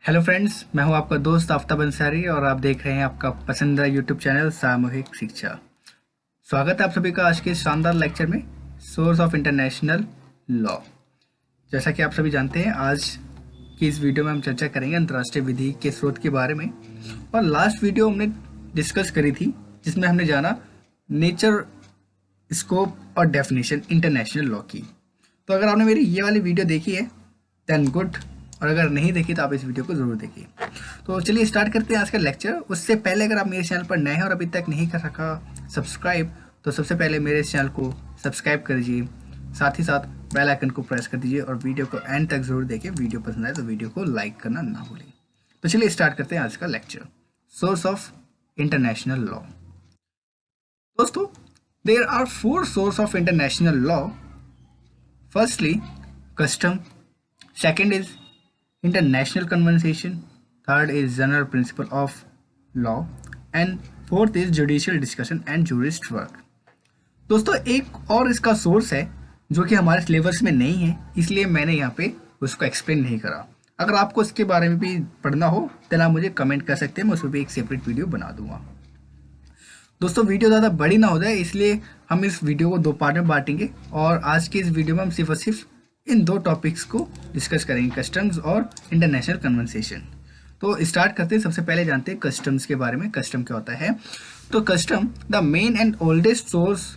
Hello friends, मैं हूं आपका दोस्त आफ्ताब अंसारी और आप देख रहे हैं आपका पसंदीदा यूट्यूब चैनल सामूहिक शिक्षा। स्वागत है आप सभी का आज के शानदार लेक्चर में, सोर्स ऑफ इंटरनेशनल लॉ। जैसा कि आप सभी जानते हैं, आज की इस वीडियो में हम चर्चा करेंगे अंतर्राष्ट्रीय विधि के स्रोत के बारे में। और लास्ट वीडियो हमने डिस्कस करी थी जिसमें हमने जाना नेचर, स्कोप और डेफिनेशन इंटरनेशनल लॉ की। तो अगर आपने मेरी ये वाली वीडियो देखी है देन गुड, और अगर नहीं देखी तो आप इस वीडियो को जरूर देखिए। तो चलिए स्टार्ट करते हैं आज का लेक्चर। उससे पहले अगर आप मेरे चैनल पर नए हैं और अभी तक नहीं कर रखा सब्सक्राइब, तो सबसे पहले मेरे चैनल को सब्सक्राइब कर दीजिए, साथ ही साथ बेल आइकन को प्रेस कर दीजिए और वीडियो को एंड तक जरूर देखिए। वीडियो पसंद आए तो वीडियो को लाइक करना ना भूलें। तो चलिए स्टार्ट करते हैं आज का lecture, source of international law. दोस्तों, there are 4 source of international law. Firstly custom, second is international convention, third is general principle of law and fourth is judicial discussion and jurist work। दोस्तों, एक और इसका source है जो कि हमारे syllabus में नहीं है, इसलिए मैंने यहाँ पे उसको एक्सप्लेन नहीं करा। अगर आपको इसके बारे में भी पढ़ना हो तो आप मुझे कमेंट कर सकते हैं, मैं उस पर भी एक सेपरेट वीडियो बना दूंगा। दोस्तों, वीडियो ज़्यादा बड़ी ना हो जाए इसलिए हम इस वीडियो को 2 पार्ट में बांटेंगे और आज की इस वीडियो में हम सिर्फ और सिर्फ इन 2 टॉपिक्स को डिस्कस करेंगे, कस्टम्स और इंटरनेशनल कन्वर्सेशन। तो स्टार्ट करते हैं। सबसे पहले जानते हैं कस्टम्स के बारे में। कस्टम क्या होता है? तो custom the main and oldest source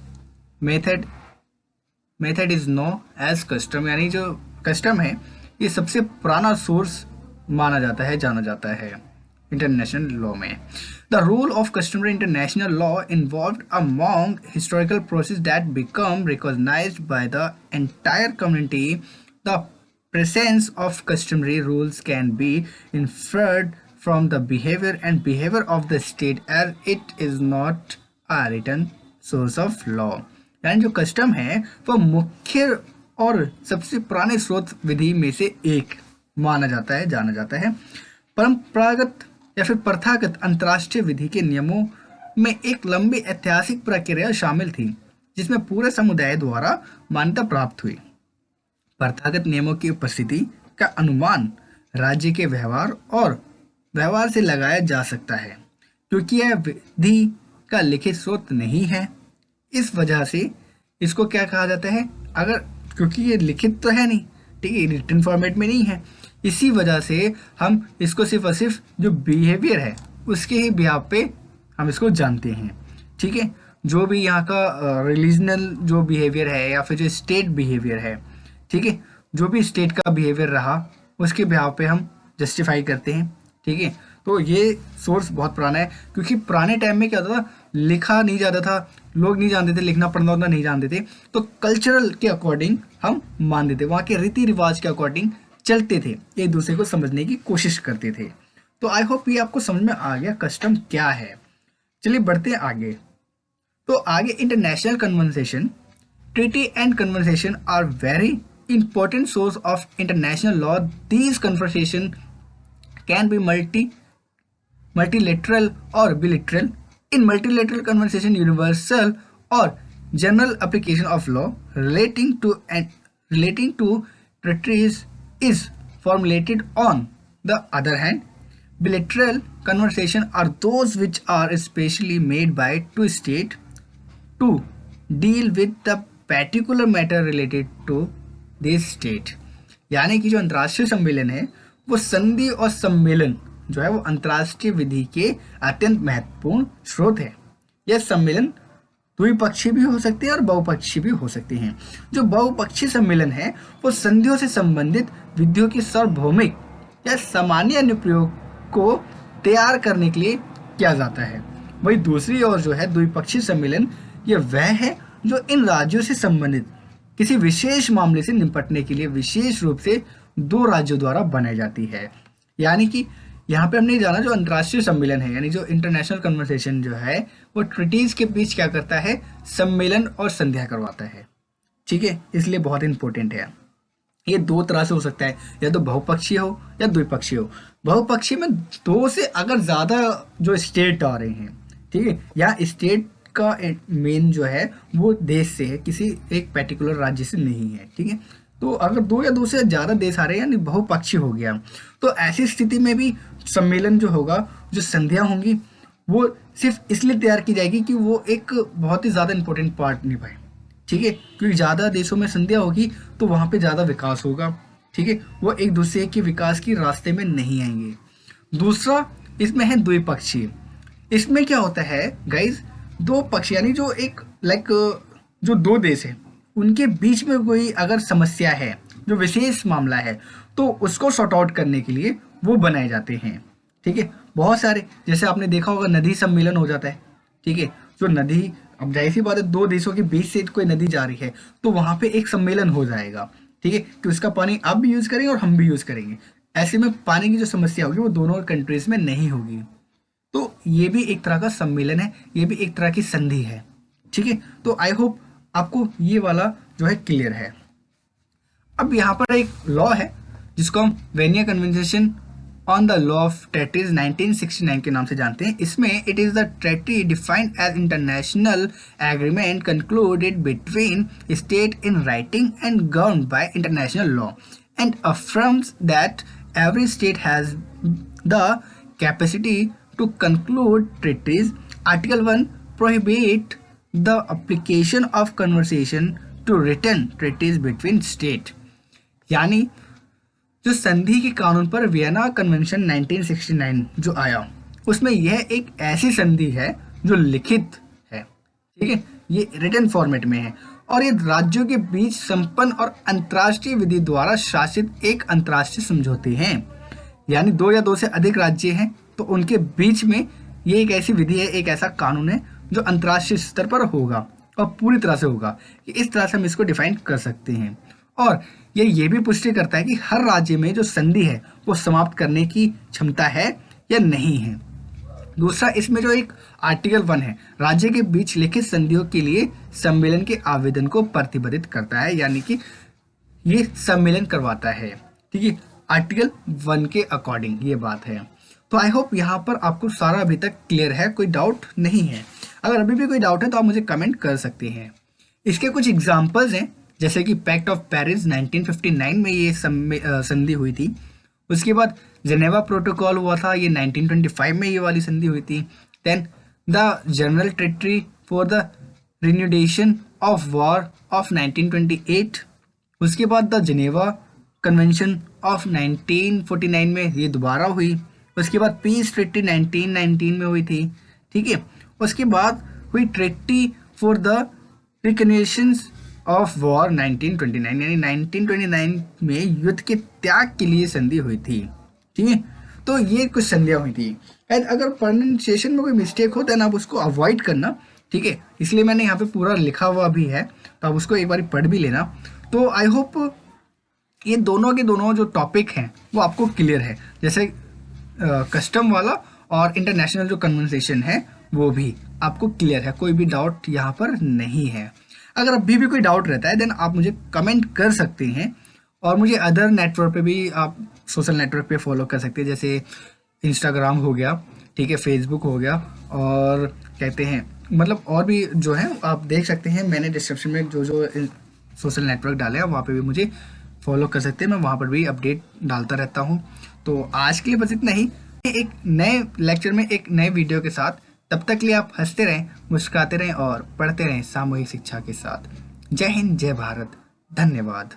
method is known as custom, यानी जो कस्टम है ये सबसे पुराना सोर्स माना जाता है, जाना जाता है इंटरनेशनल लॉ में। The rule of customary international law involved a long historical process that become recognized by the entire community. The presence of customary rules can be inferred from the behavior of the state as it is not a written source of law। यानी जो custom है वो मुख्य और सबसे पुराने स्रोत विधि में से एक माना जाता है, जाना जाता है। परंपरागत या फिर प्रथागत अंतर्राष्ट्रीय विधि के नियमों में एक लंबी ऐतिहासिक प्रक्रिया शामिल थी जिसमें पूरे समुदाय द्वारा मान्यता प्राप्त हुई। प्रथागत नियमों की उपस्थिति का अनुमान राज्य के व्यवहार से लगाया जा सकता है क्योंकि यह विधि का लिखित स्रोत नहीं है। इस वजह से इसको क्या कहा जाता है, अगर क्योंकि ये लिखित तो है नहीं, ठीक है, रिटन फॉर्मेट में नहीं है, इसी वजह से हम इसको सिर्फ और सिर्फ जो बिहेवियर है उसके ही बिहाफ पे हम इसको जानते हैं। ठीक है, जो भी यहाँ का रिलीजनल जो बिहेवियर है या फिर जो स्टेट बिहेवियर है, ठीक है, जो भी स्टेट का बिहेवियर रहा उसके बिहाफ पे हम जस्टिफाई करते हैं। ठीक है, तो ये सोर्स बहुत पुराना है क्योंकि पुराने टाइम में क्या होता था, लिखा नहीं जाता था, लोग नहीं जानते थे, लिखना पढ़ना उतना नहीं जानते थे, तो कल्चरल के अकॉर्डिंग हम मानते थे, वहाँ के रीति रिवाज के अकॉर्डिंग चलते थे, एक दूसरे को समझने की कोशिश करते थे। तो आई होप ये आपको समझ में आ गया कस्टम क्या है। चलिए बढ़ते हैं आगे। तो आगे international conversation, treaty and conversation are very important source of international law. These conversation can be multilateral or bilateral. In multilateral conversation, universal or general application of law relating to treaties is formulated. On the other hand, bilateral conversation are those which are especially made by two states to deal with the particular matter related to this state। यानी कि जो अंतर्राष्ट्रीय सम्मेलन है वो संधि और सम्मेलन जो है वो अंतर्राष्ट्रीय विधि के अत्यंत महत्वपूर्ण स्रोत है। यह सम्मेलन द्विपक्षीय भी हो सकते हैं और बहुपक्षीय भी हो सकते हैं। जो बहुपक्षीय सम्मेलन है वो संधियों से संबंधित विधियों की सार्वभौमिक या सामान्य अनुप्रयोग को तैयार करने के लिए किया जाता है। वही दूसरी ओर जो है द्विपक्षीय सम्मेलन, ये वह है जो इन राज्यों से संबंधित किसी विशेष मामले से निपटने के लिए विशेष रूप से 2 राज्यों द्वारा बनाई जाती है। यानी कि यहाँ पे हमने जाना जो अंतर्राष्ट्रीय सम्मेलन है, यानी जो इंटरनेशनल कन्वर्सेशन जो है वो ट्रीटीज के बीच क्या करता है, सम्मेलन और संध्या करवाता है। ठीक है, इसलिए बहुत इंपॉर्टेंट है। ये 2 तरह से हो सकता है, या तो बहुपक्षीय हो या द्विपक्षीय हो। बहुपक्षीय में 2 से अगर ज़्यादा जो स्टेट आ रहे हैं, ठीक है, या स्टेट का मेन जो है वो देश से है, किसी एक पर्टिकुलर राज्य से नहीं है। ठीक है, तो अगर दो या दो से ज़्यादा देश आ रहे हैं यानी बहुपक्षीय हो गया, तो ऐसी स्थिति में भी सम्मेलन जो होगा, जो संधियाँ होंगी, वो सिर्फ इसलिए तैयार की जाएगी कि वो एक बहुत ही ज़्यादा इंपॉर्टेंट पार्ट निभाए। ठीक है, क्योंकि ज़्यादा देशों में संधियाँ होगी तो वहाँ पे ज़्यादा विकास होगा। ठीक है, वो एक दूसरे के विकास की रास्ते में नहीं आएंगे। दूसरा इसमें है द्विपक्षीय। इसमें क्या होता है गाइज, दो पक्ष यानी जो एक जो दो देश है उनके बीच में कोई अगर समस्या है, जो विशेष मामला है, तो उसको सॉर्ट आउट करने के लिए वो बनाए जाते हैं। ठीक है, बहुत सारे, जैसे आपने देखा होगा नदी सम्मेलन हो जाता है। ठीक है, जो नदी, अब जाहिर सी बात है दो देशों के बीच से कोई नदी जा रही है तो वहां पे एक सम्मेलन हो जाएगा। ठीक है, कि उसका पानी आप भी यूज करेंगे और हम भी यूज करेंगे। ऐसे में पानी की जो समस्या होगी वो दोनों कंट्रीज में नहीं होगी। तो ये भी एक तरह का सम्मेलन है, ये भी एक तरह की संधि है। ठीक है, तो आई होप आपको ये वाला जो है क्लियर है। अब यहाँ पर एक लॉ है जिसको हम Vienna convention on the law of treaties 1969 के नाम से जानते हैं। इसमें it is the treaty defined as international agreement concluded between state in writing and govern by international law and affirms that every state has the capacity to conclude treaties. Article 1 prohibit the application of conversation to written treaties between state। यानी जो संधि के कानून पर Vienna convention 1969 जो आया, उसमें यह एक ऐसी संधि है जो लिखित है। ठीक है, ये रिटन फॉर्मेट में है और ये राज्यों के बीच संपन्न और अंतर्राष्ट्रीय विधि द्वारा शासित एक अंतर्राष्ट्रीय समझौते हैं। यानी दो या दो से अधिक राज्य हैं तो उनके बीच में ये एक ऐसी विधि है, एक ऐसा कानून है जो अंतर्राष्ट्रीय स्तर पर होगा और पूरी तरह से होगा कि इस तरह से हम इसको डिफाइन कर सकते हैं। और ये भी पुष्टि करता है कि हर राज्य में जो संधि है वो समाप्त करने की क्षमता है या नहीं है। दूसरा, इसमें जो एक आर्टिकल 1 है, राज्य के बीच लिखित संधियों के लिए सम्मेलन के आवेदन को प्रतिबंधित करता है, यानी कि ये सम्मेलन करवाता है। ठीक है, आर्टिकल 1 के अकॉर्डिंग ये बात है। तो आई होप यहाँ पर आपको सारा अभी तक क्लियर है, कोई डाउट नहीं है। अगर अभी भी कोई डाउट है तो आप मुझे कमेंट कर सकते हैं। इसके कुछ एग्जांपल्स हैं, जैसे कि पैक्ट ऑफ पेरिस 1959 में ये संधि हुई थी। उसके बाद जेनेवा प्रोटोकॉल हुआ था, ये 1925 में ये वाली संधि हुई थी। Then the general treaty for the renunciation of war of 1928। उसके बाद द जेनेवा कन्वेंशन ऑफ 1949 में ये दोबारा हुई। उसके बाद पीस ट्रीटी 1919 में हुई थी। ठीक है, उसके बाद हुई treaty for the reconciliation of war 1929, यानी 1929 में युद्ध के त्याग के लिए संधि हुई थी। ठीक है, तो ये कुछ संधियाँ हुई थी। एंड अगर प्रोनाउंसिएशन में कोई मिस्टेक हो देन आप उसको अवॉइड करना। ठीक है, इसलिए मैंने यहाँ पे पूरा लिखा हुआ भी है, तो आप उसको एक बार पढ़ भी लेना। तो आई होप ये दोनों के दोनों जो टॉपिक हैं वो आपको क्लियर है, जैसे कस्टम वाला और इंटरनेशनल जो कन्वर्सेशन है वो भी आपको क्लियर है, कोई भी डाउट यहाँ पर नहीं है। अगर अभी भी कोई डाउट रहता है देन आप मुझे कमेंट कर सकते हैं और मुझे अदर नेटवर्क पे भी, आप सोशल नेटवर्क पे फॉलो कर सकते हैं, जैसे इंस्टाग्राम हो गया, ठीक है, फेसबुक हो गया, और कहते हैं मतलब और भी जो है आप देख सकते हैं। मैंने डिस्क्रिप्शन में जो जो सोशल नेटवर्क डाले हैं वहाँ पे भी मुझे फॉलो कर सकते हैं, मैं वहाँ पर भी अपडेट डालता रहता हूँ। तो आज के लिए बस इतना ही, एक नए लेक्चर में एक नए वीडियो के साथ, तब तक के लिए आप हंसते रहें, मुस्कुराते रहें और पढ़ते रहें सामूहिक शिक्षा के साथ। जय हिंद, जय भारत, धन्यवाद।